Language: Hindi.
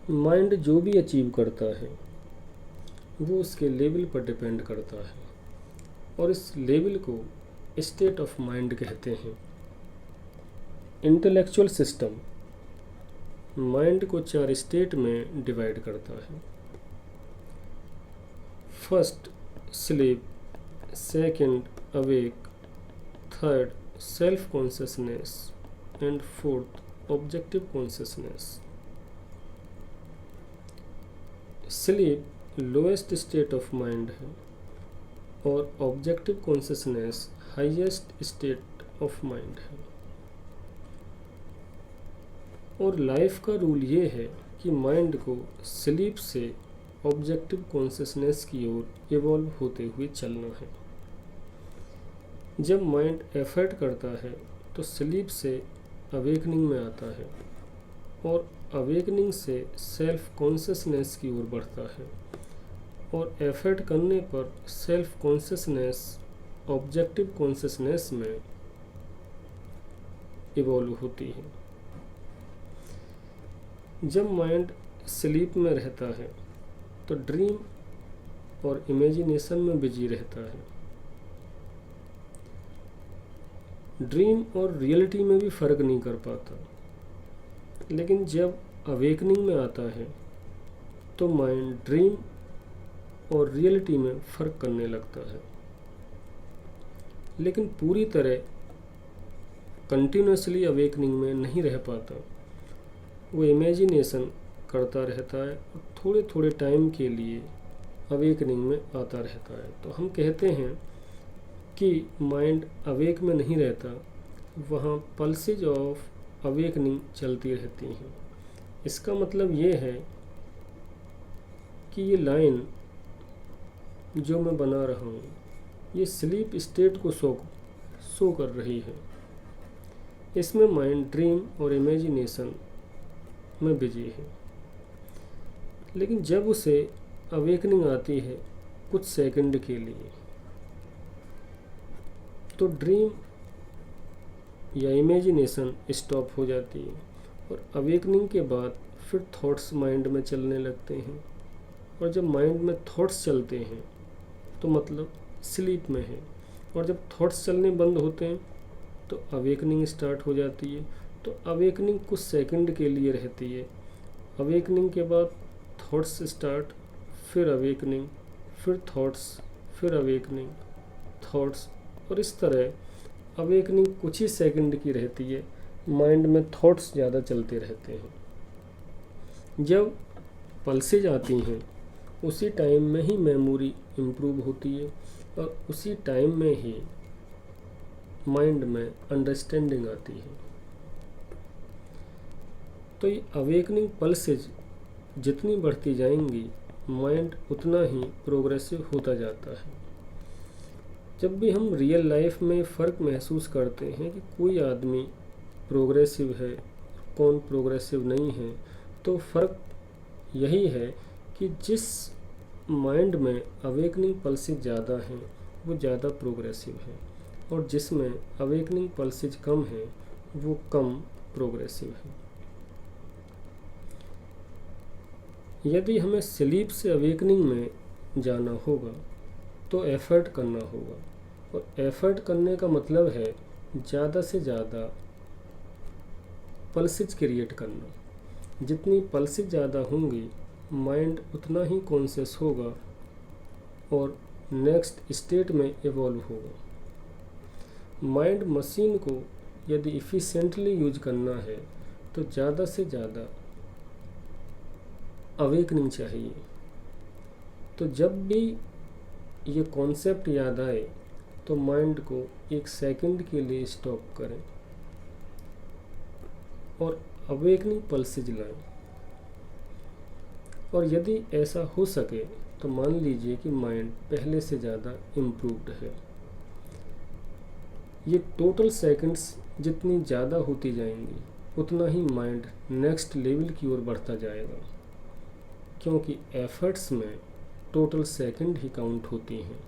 माइंड जो भी अचीव करता है वो उसके लेवल पर डिपेंड करता है, और इस लेवल को स्टेट ऑफ माइंड कहते हैं। इंटेलेक्चुअल सिस्टम माइंड को 4 स्टेट में डिवाइड करता है। First sleep, second awake, third self consciousness and fourth objective consciousness. Sleep lowest state of mind है और objective consciousness highest state of mind है। और लाइफ का रूल ये है कि माइंड को स्लीप से ऑब्जेक्टिव कॉन्शियसनेस की ओर इवॉल्व होते हुए चलना है। जब माइंड एफर्ट करता है तो स्लीप से अवेकनिंग में आता है और अवेकनिंग से सेल्फ कॉन्शियसनेस की ओर बढ़ता है, और एफर्ट करने पर सेल्फ कॉन्शियसनेस ऑब्जेक्टिव कॉन्शियसनेस में इवॉल्व होती है। जब माइंड स्लीप में रहता है तो ड्रीम और इमेजिनेशन में बिजी रहता है। ड्रीम और रियलिटी में भी फर्क नहीं कर पाता, लेकिन जब अवेकनिंग में आता है तो माइंड ड्रीम और रियलिटी में फ़र्क करने लगता है, लेकिन पूरी तरह कंटिन्यूसली अवेकनिंग में नहीं रह पाता। वो इमेजिनेशन करता रहता है और थोड़े थोड़े टाइम के लिए अवेकनिंग में आता रहता है। तो हम कहते हैं कि माइंड अवेक में नहीं रहता, वहाँ पल्सेज ऑफ अवेकनिंग चलती रहती हैं। इसका मतलब ये है कि ये लाइन जो मैं बना रहा हूँ ये स्लीप स्टेट को शो कर रही है। इसमें माइंड ड्रीम और इमेजिनेशन में बिजी है, लेकिन जब उसे अवेकनिंग आती है कुछ सेकंड के लिए तो ड्रीम या इमेजिनेशन स्टॉप हो जाती है, और अवेकनिंग के बाद फिर थॉट्स माइंड में चलने लगते हैं। और जब माइंड में थॉट्स चलते हैं तो मतलब स्लीप में है, और जब थॉट्स चलने बंद होते हैं तो अवेकनिंग स्टार्ट हो जाती है। तो अवेकनिंग कुछ सेकंड के लिए रहती है। अवेकनिंग के बाद थॉट्स स्टार्ट, फिर अवेकनिंग, फिर थॉट्स, फिर अवेकनिंग, थॉट्स, और इस तरह अवेकनिंग कुछ ही सेकंड की रहती है। माइंड में थॉट्स ज़्यादा चलते रहते हैं। जब पल्सेज आती हैं उसी टाइम में ही मेमोरी इम्प्रूव होती है, और उसी टाइम में ही माइंड में अंडरस्टैंडिंग आती है। तो ये अवेकनिंग पल्सेज जितनी बढ़ती जाएंगी माइंड उतना ही प्रोग्रेसिव होता जाता है। जब भी हम रियल लाइफ में फ़र्क महसूस करते हैं कि कोई आदमी प्रोग्रेसिव है, कौन प्रोग्रेसिव नहीं है, तो फ़र्क यही है कि जिस माइंड में अवेकनिंग पल्सेज ज़्यादा हैं वो ज़्यादा प्रोग्रेसिव है, और जिसमें अवेकनिंग पल्सेज कम हैं वो कम प्रोग्रेसिव है। यदि हमें स्लीप से अवेकनिंग में जाना होगा तो एफ़र्ट करना होगा, और एफ़र्ट करने का मतलब है ज़्यादा से ज़्यादा पल्सेज क्रिएट करना। जितनी पल्सेज ज़्यादा होंगी माइंड उतना ही कॉन्शियस होगा और नेक्स्ट स्टेट में इवॉल्व होगा। माइंड मशीन को यदि इफ़िशिएंटली यूज करना है तो ज़्यादा से ज़्यादा अवेकनिंग चाहिए। तो जब भी ये कॉन्सेप्ट याद आए तो माइंड को एक सेकंड के लिए स्टॉप करें और अवेकनिंग पल्सेज लाएं। और यदि ऐसा हो सके तो मान लीजिए कि माइंड पहले से ज़्यादा इम्प्रूव्ड है। ये टोटल सेकंड्स जितनी ज़्यादा होती जाएंगी उतना ही माइंड नेक्स्ट लेवल की ओर बढ़ता जाएगा, क्योंकि एफर्ट्स में टोटल सेकंड ही काउंट होती हैं।